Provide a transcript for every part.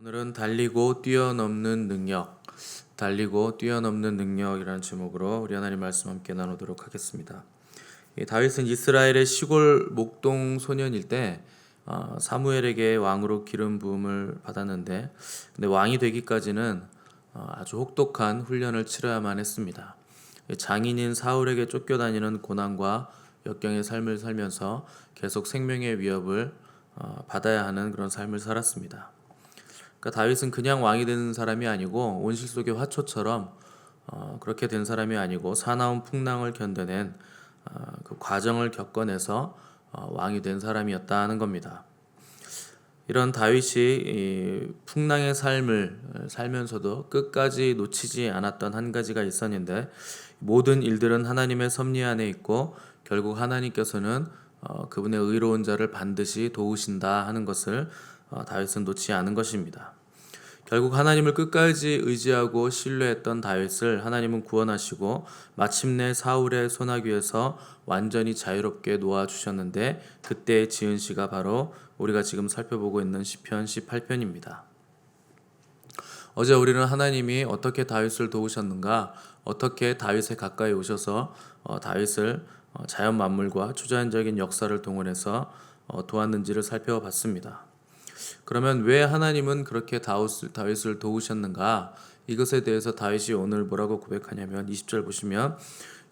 오늘은 달리고 뛰어넘는 능력이라는 제목으로 우리 하나님 말씀 함께 나누도록 하겠습니다. 이 다윗은 이스라엘의 시골 목동 소년일 때 사무엘에게 왕으로 기름 부음을 받았는데, 근데 왕이 되기까지는 아주 혹독한 훈련을 치러야만 했습니다. 장인인 사울에게 쫓겨다니는 고난과 역경의 삶을 살면서 계속 생명의 위협을 받아야 하는 그런 삶을 살았습니다. 그러니까 다윗은 그냥 왕이 된 사람이 아니고 온실 속의 화초처럼 그렇게 된 사람이 아니고 사나운 풍랑을 견뎌낸 그 과정을 겪어내서 왕이 된 사람이었다는 겁니다. 이런 다윗이 이 풍랑의 삶을 살면서도 끝까지 놓치지 않았던 한 가지가 있었는데, 모든 일들은 하나님의 섭리 안에 있고 결국 하나님께서는 그분의 의로운 자를 반드시 도우신다 하는 것을 다윗은 놓지 않은 것입니다. 결국 하나님을 끝까지 의지하고 신뢰했던 다윗을 하나님은 구원하시고 마침내 사울의 손아귀에서 완전히 자유롭게 놓아주셨는데, 그때 지은 시가 바로 우리가 지금 살펴보고 있는 시편 18편입니다. 어제 우리는 하나님이 어떻게 다윗을 도우셨는가, 어떻게 다윗에 가까이 오셔서 다윗을 자연 만물과 초자연적인 역사를 동원해서 도왔는지를 살펴봤습니다. 그러면 왜 하나님은 그렇게 다윗을 도우셨는가? 이것에 대해서 다윗이 오늘 뭐라고 고백하냐면 20절 보시면,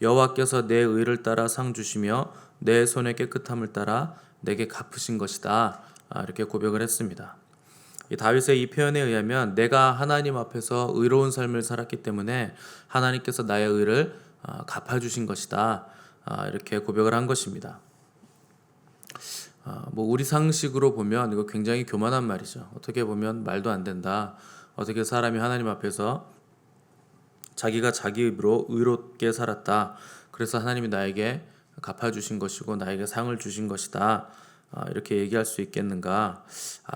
여호와께서 내 의를 따라 상 주시며 내 손의 깨끗함을 따라 내게 갚으신 것이다. 이렇게 고백을 했습니다. 이 다윗의 이 표현에 의하면 내가 하나님 앞에서 의로운 삶을 살았기 때문에 하나님께서 나의 의를 갚아주신 것이다. 이렇게 고백을 한 것입니다. 뭐 우리 상식으로 보면 이거 굉장히 교만한 말이죠. 어떻게 보면 말도 안 된다. 어떻게 사람이 하나님 앞에서 자기가 자기 입으로 의롭게 살았다, 그래서 하나님이 나에게 갚아주신 것이고 나에게 상을 주신 것이다, 이렇게 얘기할 수 있겠는가?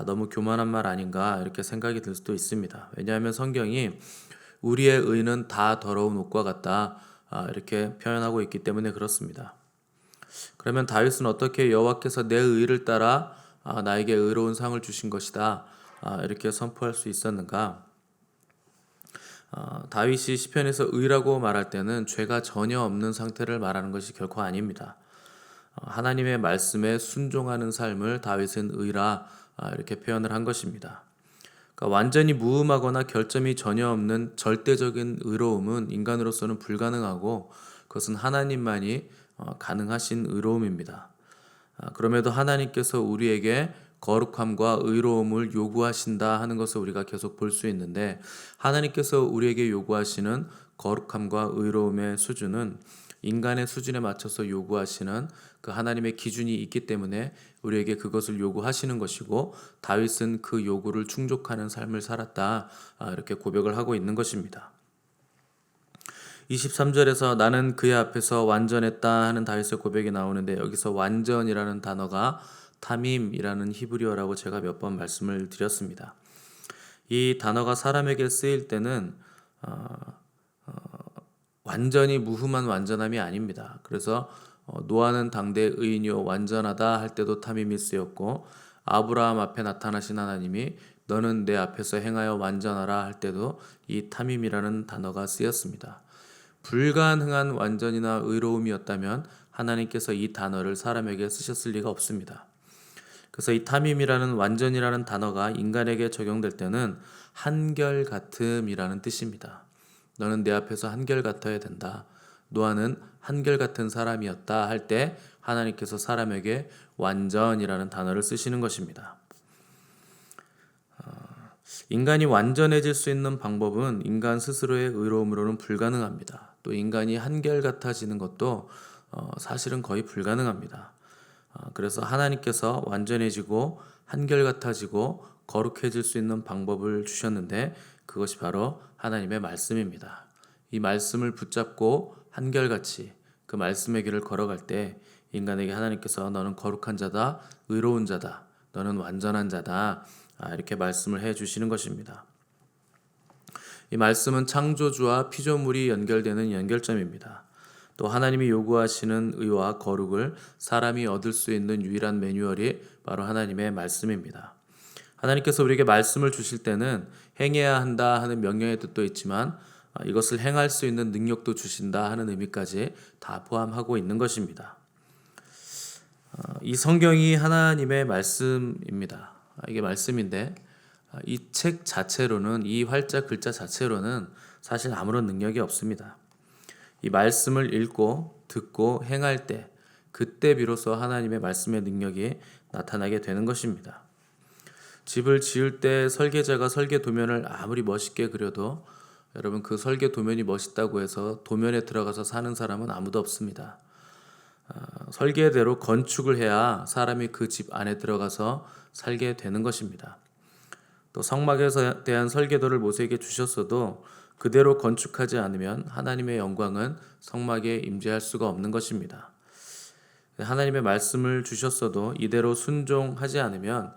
너무 교만한 말 아닌가? 이렇게 생각이 들 수도 있습니다. 왜냐하면 성경이 우리의 의는 다 더러운 옷과 같다, 이렇게 표현하고 있기 때문에 그렇습니다. 그러면 다윗은 어떻게 여호와께서 내 의를 따라 나에게 의로운 상을 주신 것이다, 이렇게 선포할 수 있었는가? 다윗이 시편에서 의라고 말할 때는 죄가 전혀 없는 상태를 말하는 것이 결코 아닙니다. 하나님의 말씀에 순종하는 삶을 다윗은 의라, 이렇게 표현을 한 것입니다. 그러니까 완전히 무음하거나 결점이 전혀 없는 절대적인 의로움은 인간으로서는 불가능하고, 그것은 하나님만이 가능하신 의로움입니다. 그럼에도 하나님께서 우리에게 거룩함과 의로움을 요구하신다 하는 것을 우리가 계속 볼 수 있는데, 하나님께서 우리에게 요구하시는 거룩함과 의로움의 수준은 인간의 수준에 맞춰서 요구하시는 그 하나님의 기준이 있기 때문에 우리에게 그것을 요구하시는 것이고, 다윗은 그 요구를 충족하는 삶을 살았다, 이렇게 고백을 하고 있는 것입니다. 23절에서 나는 그의 앞에서 완전했다 하는 다윗의 고백이 나오는데, 여기서 완전이라는 단어가 타밈이라는 히브리어라고 제가 몇 번 말씀을 드렸습니다. 이 단어가 사람에게 쓰일 때는 완전히 무흠한 완전함이 아닙니다. 그래서 노아는 당대 의인이요 완전하다 할 때도 타밈이 쓰였고, 아브라함 앞에 나타나신 하나님이 너는 내 앞에서 행하여 완전하라 할 때도 이 타밈이라는 단어가 쓰였습니다. 불가능한 완전이나 의로움이었다면 하나님께서 이 단어를 사람에게 쓰셨을 리가 없습니다. 그래서 이 타밈이라는 완전이라는 단어가 인간에게 적용될 때는 한결같음이라는 뜻입니다. 너는 내 앞에서 한결같아야 된다. 노아는 한결같은 사람이었다 할 때 하나님께서 사람에게 완전이라는 단어를 쓰시는 것입니다. 인간이 완전해질 수 있는 방법은 인간 스스로의 의로움으로는 불가능합니다. 또 인간이 한결같아지는 것도 사실은 거의 불가능합니다. 그래서 하나님께서 완전해지고 한결같아지고 거룩해질 수 있는 방법을 주셨는데, 그것이 바로 하나님의 말씀입니다. 이 말씀을 붙잡고 한결같이 그 말씀의 길을 걸어갈 때 인간에게 하나님께서 너는 거룩한 자다, 의로운 자다, 너는 완전한 자다, 이렇게 말씀을 해주시는 것입니다. 이 말씀은 창조주와 피조물이 연결되는 연결점입니다. 또 하나님이 요구하시는 의와 거룩을 사람이 얻을 수 있는 유일한 매뉴얼이 바로 하나님의 말씀입니다. 하나님께서 우리에게 말씀을 주실 때는 행해야 한다 하는 명령의 뜻도 있지만 이것을 행할 수 있는 능력도 주신다 하는 의미까지 다 포함하고 있는 것입니다. 이 성경이 하나님의 말씀입니다. 이게 말씀인데 이 책 자체로는, 이 활자 글자 자체로는 사실 아무런 능력이 없습니다. 이 말씀을 읽고 듣고 행할 때, 그때 비로소 하나님의 말씀의 능력이 나타나게 되는 것입니다. 집을 지을 때 설계자가 설계 도면을 아무리 멋있게 그려도 여러분, 그 설계 도면이 멋있다고 해서 도면에 들어가서 사는 사람은 아무도 없습니다. 설계대로 건축을 해야 사람이 그 집 안에 들어가서 살게 되는 것입니다. 또 성막에 대한 설계도를 모세에게 주셨어도 그대로 건축하지 않으면 하나님의 영광은 성막에 임재할 수가 없는 것입니다. 하나님의 말씀을 주셨어도 이대로 순종하지 않으면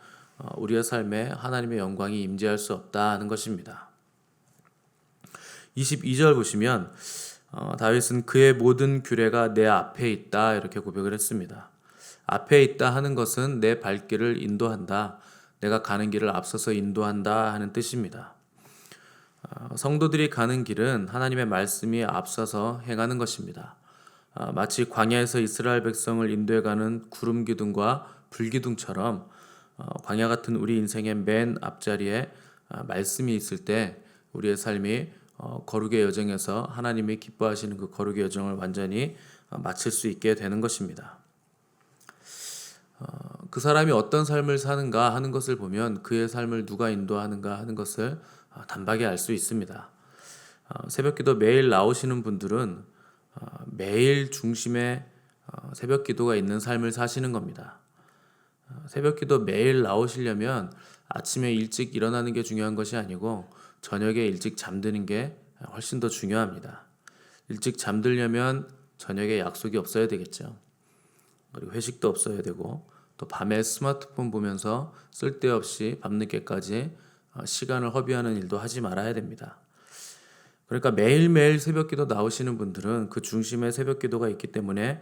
우리의 삶에 하나님의 영광이 임재할 수 없다 하는 것입니다. 22절 보시면 다윗은 그의 모든 규례가 내 앞에 있다 이렇게 고백을 했습니다. 앞에 있다 하는 것은 내 발길을 인도한다, 내가 가는 길을 앞서서 인도한다 하는 뜻입니다. 성도들이 가는 길은 하나님의 말씀이 앞서서 행하는 것입니다. 마치 광야에서 이스라엘 백성을 인도해가는 구름 기둥과 불 기둥처럼 광야 같은 우리 인생의 맨 앞자리에 말씀이 있을 때 우리의 삶이 거룩의 여정에서 하나님이 기뻐하시는 그 거룩의 여정을 완전히 마칠 수 있게 되는 것입니다. 그 사람이 어떤 삶을 사는가 하는 것을 보면 그의 삶을 누가 인도하는가 하는 것을 단박에 알 수 있습니다. 새벽기도 매일 나오시는 분들은 매일 중심에 새벽기도가 있는 삶을 사시는 겁니다. 새벽기도 매일 나오시려면 아침에 일찍 일어나는 게 중요한 것이 아니고 저녁에 일찍 잠드는 게 훨씬 더 중요합니다. 일찍 잠들려면 저녁에 약속이 없어야 되겠죠. 그리고 회식도 없어야 되고 또 밤에 스마트폰 보면서 쓸데없이 밤늦게까지 시간을 허비하는 일도 하지 말아야 됩니다. 그러니까 매일매일 새벽기도 나오시는 분들은 그 중심에 새벽기도가 있기 때문에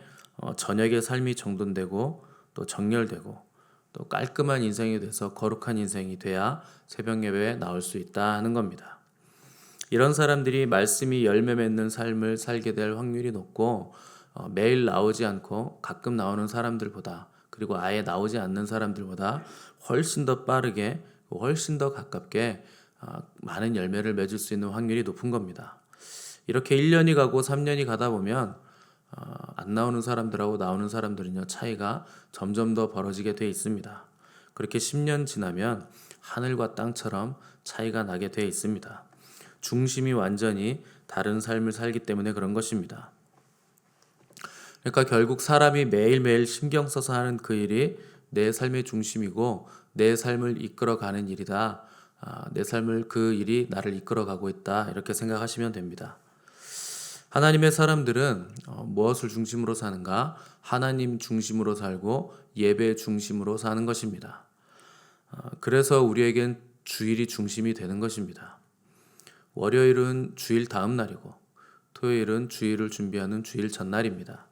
저녁에 삶이 정돈되고 또 정렬되고 또 깔끔한 인생이 돼서 거룩한 인생이 돼야 새벽 예배에 나올 수 있다 하는 겁니다. 이런 사람들이 말씀이 열매 맺는 삶을 살게 될 확률이 높고 매일 나오지 않고 가끔 나오는 사람들보다, 그리고 아예 나오지 않는 사람들보다 훨씬 더 빠르게, 훨씬 더 가깝게 많은 열매를 맺을 수 있는 확률이 높은 겁니다. 이렇게 1년이 가고 3년이 가다 보면 안 나오는 사람들하고 나오는 사람들은요, 차이가 점점 더 벌어지게 돼 있습니다. 그렇게 10년 지나면 하늘과 땅처럼 차이가 나게 돼 있습니다. 중심이 완전히 다른 삶을 살기 때문에 그런 것입니다. 그러니까 결국 사람이 매일매일 신경 써서 하는 그 일이 내 삶의 중심이고 내 삶을 이끌어가는 일이다. 내 삶을, 그 일이 나를 이끌어가고 있다. 이렇게 생각하시면 됩니다. 하나님의 사람들은 무엇을 중심으로 사는가? 하나님 중심으로 살고 예배 중심으로 사는 것입니다. 그래서 우리에겐 주일이 중심이 되는 것입니다. 월요일은 주일 다음 날이고 토요일은 주일을 준비하는 주일 전날입니다.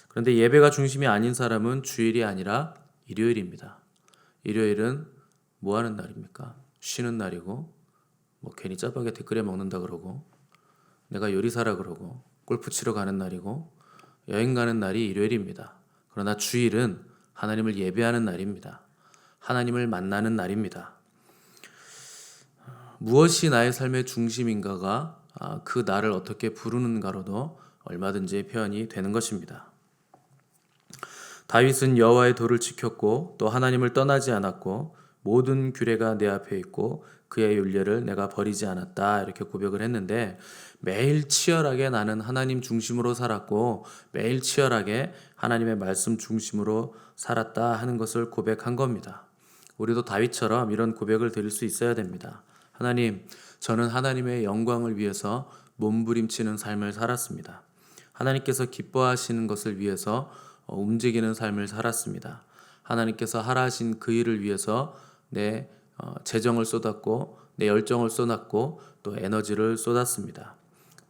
그런데 예배가 중심이 아닌 사람은 주일이 아니라 일요일입니다. 일요일은 뭐 하는 날입니까? 쉬는 날이고 괜히 짜파게티 끓여 먹는다 그러고 내가 요리사라 그러고 골프 치러 가는 날이고 여행 가는 날이 일요일입니다. 그러나 주일은 하나님을 예배하는 날입니다. 하나님을 만나는 날입니다. 무엇이 나의 삶의 중심인가가 그 날을 어떻게 부르는가로도 얼마든지 표현이 되는 것입니다. 다윗은 여호와의 도를 지켰고 또 하나님을 떠나지 않았고 모든 규례가 내 앞에 있고 그의 율례를 내가 버리지 않았다 이렇게 고백을 했는데, 매일 치열하게 나는 하나님 중심으로 살았고 매일 치열하게 하나님의 말씀 중심으로 살았다 하는 것을 고백한 겁니다. 우리도 다윗처럼 이런 고백을 드릴 수 있어야 됩니다. 하나님, 저는 하나님의 영광을 위해서 몸부림치는 삶을 살았습니다. 하나님께서 기뻐하시는 것을 위해서 움직이는 삶을 살았습니다. 하나님께서 하라 하신 그 일을 위해서 내 재정을 쏟았고 내 열정을 쏟았고 또 에너지를 쏟았습니다.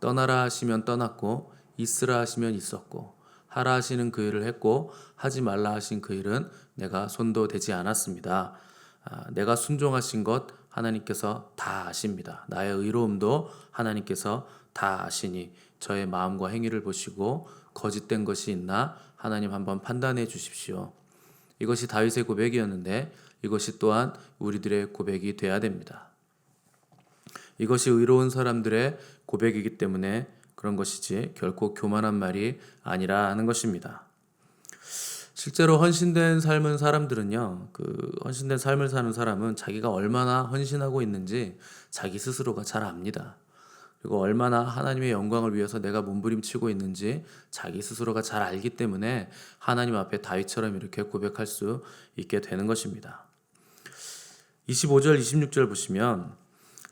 떠나라 하시면 떠났고 있으라 하시면 있었고 하라 하시는 그 일을 했고 하지 말라 하신 그 일은 내가 손도 대지 않았습니다. 내가 순종하신 것 하나님께서 다 아십니다. 나의 의로움도 하나님께서 다 아시니 저의 마음과 행위를 보시고 거짓된 것이 있나 하나님 한번 판단해 주십시오. 이것이 다윗의 고백이었는데 이것이 또한 우리들의 고백이 돼야 됩니다. 이것이 의로운 사람들의 고백이기 때문에 그런 것이지 결코 교만한 말이 아니라 하는 것입니다. 실제로 헌신된 삶은 사람들은요, 헌신된 삶을 사는 사람은 자기가 얼마나 헌신하고 있는지 자기 스스로가 잘 압니다. 그리고 얼마나 하나님의 영광을 위해서 내가 몸부림치고 있는지 자기 스스로가 잘 알기 때문에 하나님 앞에 다윗처럼 이렇게 고백할 수 있게 되는 것입니다. 25절, 26절 보시면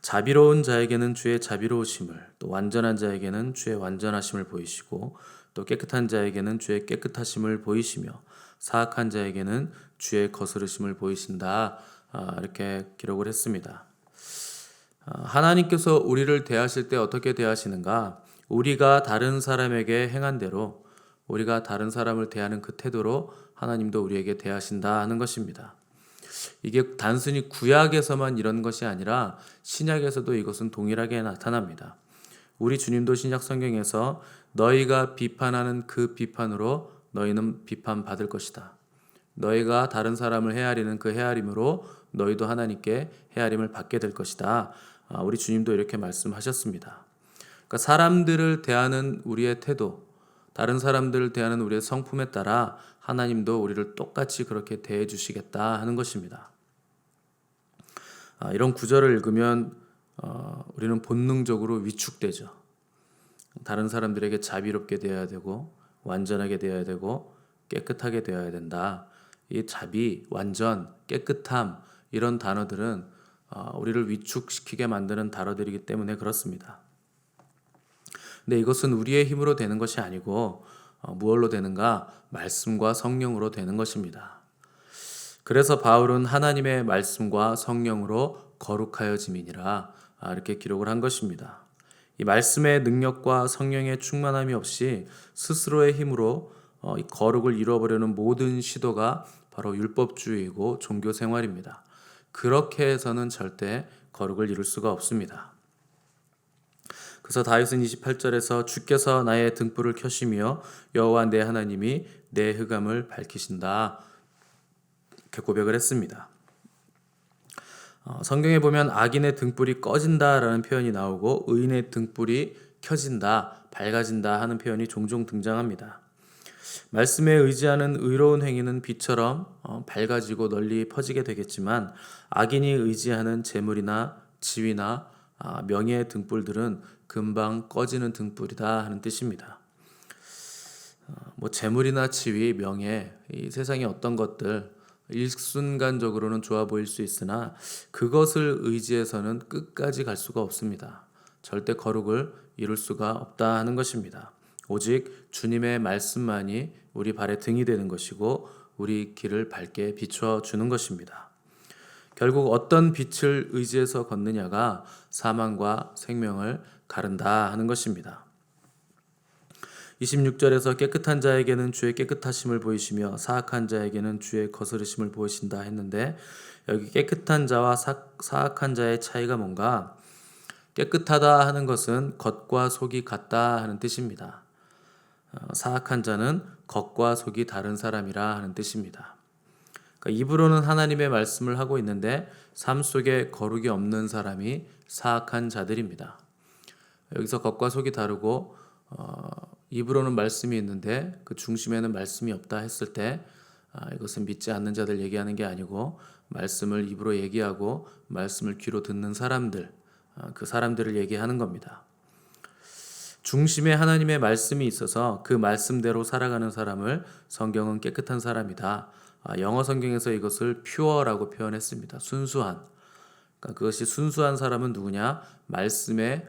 자비로운 자에게는 주의 자비로우심을, 또 완전한 자에게는 주의 완전하심을 보이시고 또 깨끗한 자에게는 주의 깨끗하심을 보이시며 사악한 자에게는 주의 거스르심을 보이신다. 이렇게 기록을 했습니다. 하나님께서 우리를 대하실 때 어떻게 대하시는가? 우리가 다른 사람에게 행한 대로, 우리가 다른 사람을 대하는 그 태도로 하나님도 우리에게 대하신다 하는 것입니다. 이게 단순히 구약에서만 이런 것이 아니라 신약에서도 이것은 동일하게 나타납니다. 우리 주님도 신약 성경에서 너희가 비판하는 그 비판으로 너희는 비판받을 것이다. 너희가 다른 사람을 헤아리는 그 헤아림으로 너희도 하나님께 헤아림을 받게 될 것이다. 우리 주님도 이렇게 말씀하셨습니다. 그러니까 사람들을 대하는 우리의 태도, 다른 사람들을 대하는 우리의 성품에 따라 하나님도 우리를 똑같이 그렇게 대해 주시겠다 하는 것입니다. 이런 구절을 읽으면 우리는 본능적으로 위축되죠. 다른 사람들에게 자비롭게 대해야 되고 완전하게 대해야 되고 깨끗하게 되어야 된다. 이 자비, 완전, 깨끗함 이런 단어들은 우리를 위축시키게 만드는 단어들이기 때문에 그렇습니다. 근데 이것은 우리의 힘으로 되는 것이 아니고 무엇로 되는가? 말씀과 성령으로 되는 것입니다. 그래서 바울은 하나님의 말씀과 성령으로 거룩하여짐이니라 이렇게 기록을 한 것입니다. 이 말씀의 능력과 성령의 충만함이 없이 스스로의 힘으로 이 거룩을 이루어보려는 모든 시도가 바로 율법주의이고 종교 생활입니다. 그렇게 해서는 절대 거룩을 이룰 수가 없습니다. 그래서 다윗은 28절에서 주께서 나의 등불을 켜시며 여호와 내 하나님이 내 흑암을 밝히신다 이렇게 고백을 했습니다. 성경에 보면 악인의 등불이 꺼진다라는 표현이 나오고 의인의 등불이 켜진다, 밝아진다 하는 표현이 종종 등장합니다. 말씀에 의지하는 의로운 행위는 빛처럼 밝아지고 널리 퍼지게 되겠지만 악인이 의지하는 재물이나 지위나 명예의 등불들은 금방 꺼지는 등불이다 하는 뜻입니다. 재물이나 지위, 명예, 이 세상의 어떤 것들 일순간적으로는 좋아 보일 수 있으나 그것을 의지해서는 끝까지 갈 수가 없습니다. 절대 거룩을 이룰 수가 없다 하는 것입니다. 오직 주님의 말씀만이 우리 발의 등이 되는 것이고 우리 길을 밝게 비춰주는 것입니다. 결국 어떤 빛을 의지해서 걷느냐가 사망과 생명을 가른다 하는 것입니다. 26절에서 깨끗한 자에게는 주의 깨끗하심을 보이시며 사악한 자에게는 주의 거스르심을 보이신다 했는데 여기 깨끗한 자와 사악한 자의 차이가 뭔가? 깨끗하다 하는 것은 겉과 속이 같다 하는 뜻입니다. 사악한 자는 겉과 속이 다른 사람이라 하는 뜻입니다. 그러니까 입으로는 하나님의 말씀을 하고 있는데 삶 속에 거룩이 없는 사람이 사악한 자들입니다. 여기서 겉과 속이 다르고 입으로는 말씀이 있는데 그 중심에는 말씀이 없다 했을 때 이것은 믿지 않는 자들 얘기하는 게 아니고 말씀을 입으로 얘기하고 말씀을 귀로 듣는 사람들, 그 사람들을 얘기하는 겁니다. 중심에 하나님의 말씀이 있어서 그 말씀대로 살아가는 사람을 성경은 깨끗한 사람이다. 영어 성경에서 이것을 pure라고 표현했습니다. 순수한. 그러니까 그것이 순수한 사람은 누구냐? 말씀의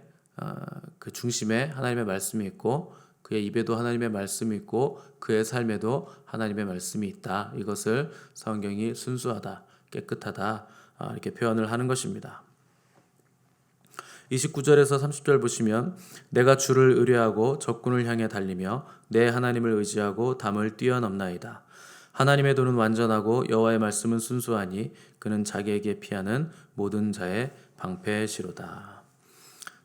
그 중심에 하나님의 말씀이 있고 그의 입에도 하나님의 말씀이 있고 그의 삶에도 하나님의 말씀이 있다. 이것을 성경이 순수하다, 깨끗하다 이렇게 표현을 하는 것입니다. 29절에서 30절 보시면 내가 주를 의뢰하고 적군을 향해 달리며 내 하나님을 의지하고 담을 뛰어넘나이다. 하나님의 도는 완전하고 여호와의 말씀은 순수하니 그는 자기에게 피하는 모든 자의 방패시로다.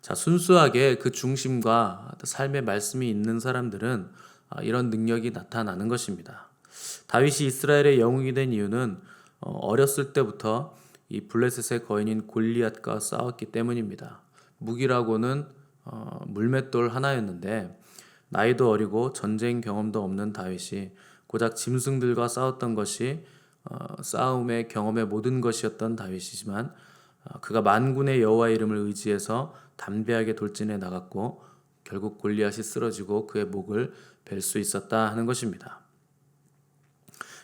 자, 순수하게 그 중심과 삶의 말씀이 있는 사람들은 이런 능력이 나타나는 것입니다. 다윗이 이스라엘의 영웅이 된 이유는 어렸을 때부터 이 블레셋의 거인인 골리앗과 싸웠기 때문입니다. 무기라고는 물맷돌 하나였는데 나이도 어리고 전쟁 경험도 없는 다윗이 고작 짐승들과 싸웠던 것이 싸움의 경험의 모든 것이었던 다윗이지만 그가 만군의 여호와 이름을 의지해서 담대하게 돌진해 나갔고 결국 골리앗이 쓰러지고 그의 목을 벨 수 있었다 하는 것입니다.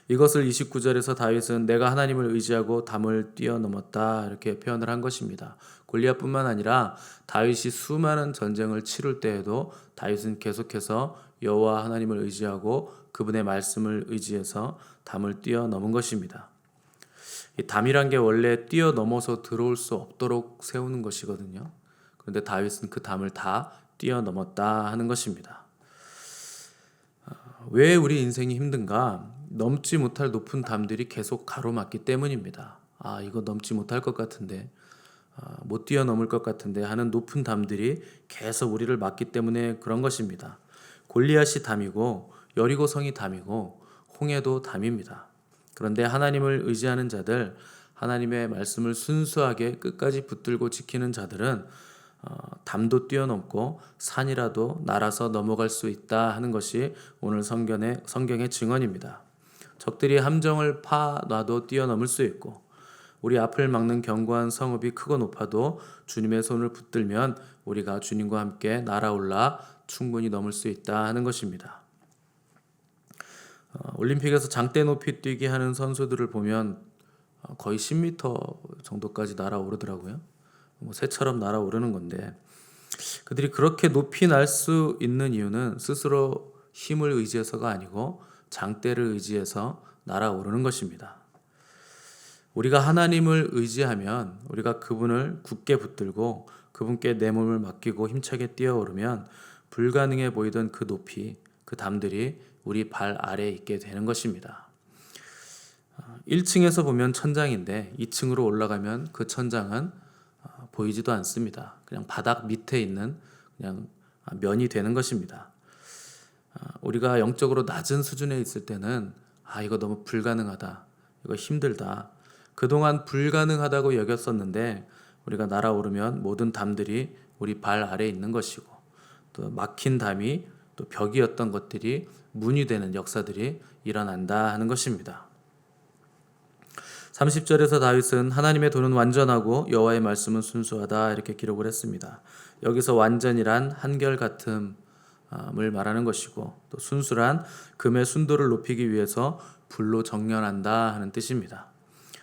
이것을 29절에서 다윗은 내가 하나님을 의지하고 담을 뛰어넘었다 이렇게 표현을 한 것입니다. 골리앗뿐만 아니라 다윗이 수많은 전쟁을 치룰 때에도 다윗은 계속해서 여호와 하나님을 의지하고 그분의 말씀을 의지해서 담을 뛰어넘은 것입니다. 이 담이란 게 원래 뛰어넘어서 들어올 수 없도록 세우는 것이거든요. 그런데 다윗은 그 담을 다 뛰어넘었다 하는 것입니다. 왜 우리 인생이 힘든가? 넘지 못할 높은 담들이 계속 가로막기 때문입니다. 이거 넘지 못할 것 같은데, 못 뛰어넘을 것 같은데 하는 높은 담들이 계속 우리를 막기 때문에 그런 것입니다. 골리앗이 담이고 여리고성이 담이고 홍해도 담입니다. 그런데 하나님을 의지하는 자들, 하나님의 말씀을 순수하게 끝까지 붙들고 지키는 자들은 담도 뛰어넘고 산이라도 날아서 넘어갈 수 있다 하는 것이 오늘 성경의 증언입니다. 적들이 함정을 파놔도 뛰어넘을 수 있고 우리 앞을 막는 견고한 성읍이 크고 높아도 주님의 손을 붙들면 우리가 주님과 함께 날아올라 충분히 넘을 수 있다 하는 것입니다. 올림픽에서 장대 높이 뛰기 하는 선수들을 보면 거의 10m 정도까지 날아오르더라고요. 새처럼 날아오르는 건데 그들이 그렇게 높이 날 수 있는 이유는 스스로 힘을 의지해서가 아니고 장대를 의지해서 날아오르는 것입니다. 우리가 하나님을 의지하면 우리가 그분을 굳게 붙들고 그분께 내 몸을 맡기고 힘차게 뛰어오르면 불가능해 보이던 그 높이, 그 담들이 우리 발 아래에 있게 되는 것입니다. 1층에서 보면 천장인데 2층으로 올라가면 그 천장은 보이지도 않습니다. 그냥 바닥 밑에 있는 그냥 면이 되는 것입니다. 우리가 영적으로 낮은 수준에 있을 때는 이거 너무 불가능하다. 이거 힘들다. 그동안 불가능하다고 여겼었는데 우리가 날아오르면 모든 담들이 우리 발 아래에 있는 것이고 또 막힌 담이 또 벽이었던 것들이 문이 되는 역사들이 일어난다 하는 것입니다. 30절에서 다윗은 하나님의 도는 완전하고 여호와의 말씀은 순수하다 이렇게 기록을 했습니다. 여기서 완전이란 한결같음을 말하는 것이고 또 순수란 금의 순도를 높이기 위해서 불로 정련한다 하는 뜻입니다.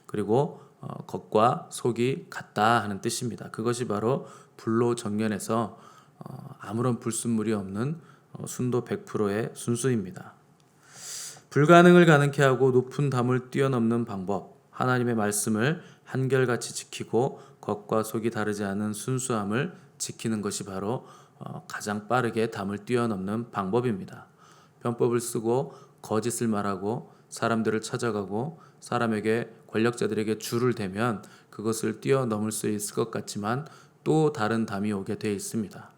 그리고 겉과 속이 같다 하는 뜻입니다. 그것이 바로 불로 정련해서 아무런 불순물이 없는 순도 100%의 순수입니다. 불가능을 가능케 하고 높은 담을 뛰어넘는 방법, 하나님의 말씀을 한결같이 지키고 겉과 속이 다르지 않은 순수함을 지키는 것이 바로 가장 빠르게 담을 뛰어넘는 방법입니다. 편법을 쓰고 거짓을 말하고 사람들을 찾아가고 사람에게 권력자들에게 줄을 대면 그것을 뛰어넘을 수 있을 것 같지만 또 다른 담이 오게 되어 있습니다.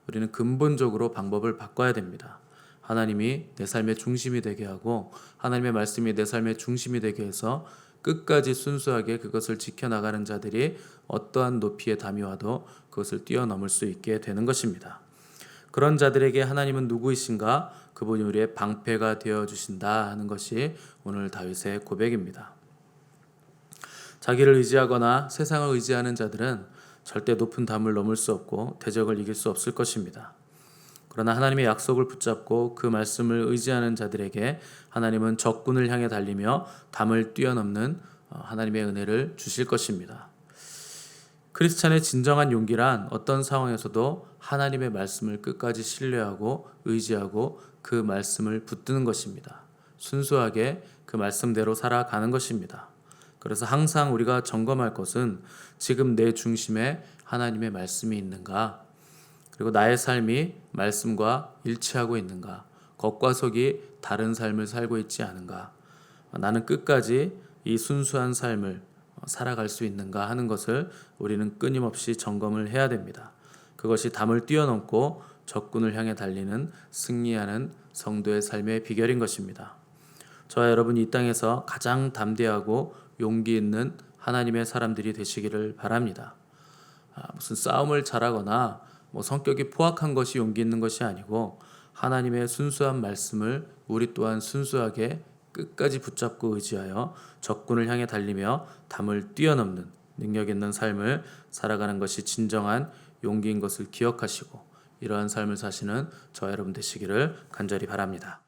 우리는 근본적으로 방법을 바꿔야 됩니다. 하나님이 내 삶의 중심이 되게 하고 하나님의 말씀이 내 삶의 중심이 되게 해서 끝까지 순수하게 그것을 지켜나가는 자들이 어떠한 높이의 담이 와도 그것을 뛰어넘을 수 있게 되는 것입니다. 그런 자들에게 하나님은 누구이신가? 그분이 우리의 방패가 되어주신다 하는 것이 오늘 다윗의 고백입니다. 자기를 의지하거나 세상을 의지하는 자들은 절대 높은 담을 넘을 수 없고 대적을 이길 수 없을 것입니다. 그러나 하나님의 약속을 붙잡고 그 말씀을 의지하는 자들에게 하나님은 적군을 향해 달리며 담을 뛰어넘는 하나님의 은혜를 주실 것입니다. 크리스찬의 진정한 용기란 어떤 상황에서도 하나님의 말씀을 끝까지 신뢰하고 의지하고 그 말씀을 붙드는 것입니다. 순수하게 그 말씀대로 살아가는 것입니다. 그래서 항상 우리가 점검할 것은 지금 내 중심에 하나님의 말씀이 있는가? 그리고 나의 삶이 말씀과 일치하고 있는가? 겉과 속이 다른 삶을 살고 있지 않은가? 나는 끝까지 이 순수한 삶을 살아갈 수 있는가 하는 것을 우리는 끊임없이 점검을 해야 됩니다. 그것이 담을 뛰어넘고 적군을 향해 달리는 승리하는 성도의 삶의 비결인 것입니다. 저와 여러분이 이 땅에서 가장 담대하고 용기 있는 하나님의 사람들이 되시기를 바랍니다. 무슨 싸움을 잘하거나 성격이 포악한 것이 용기 있는 것이 아니고 하나님의 순수한 말씀을 우리 또한 순수하게 끝까지 붙잡고 의지하여 적군을 향해 달리며 담을 뛰어넘는 능력 있는 삶을 살아가는 것이 진정한 용기인 것을 기억하시고 이러한 삶을 사시는 저와 여러분 되시기를 간절히 바랍니다.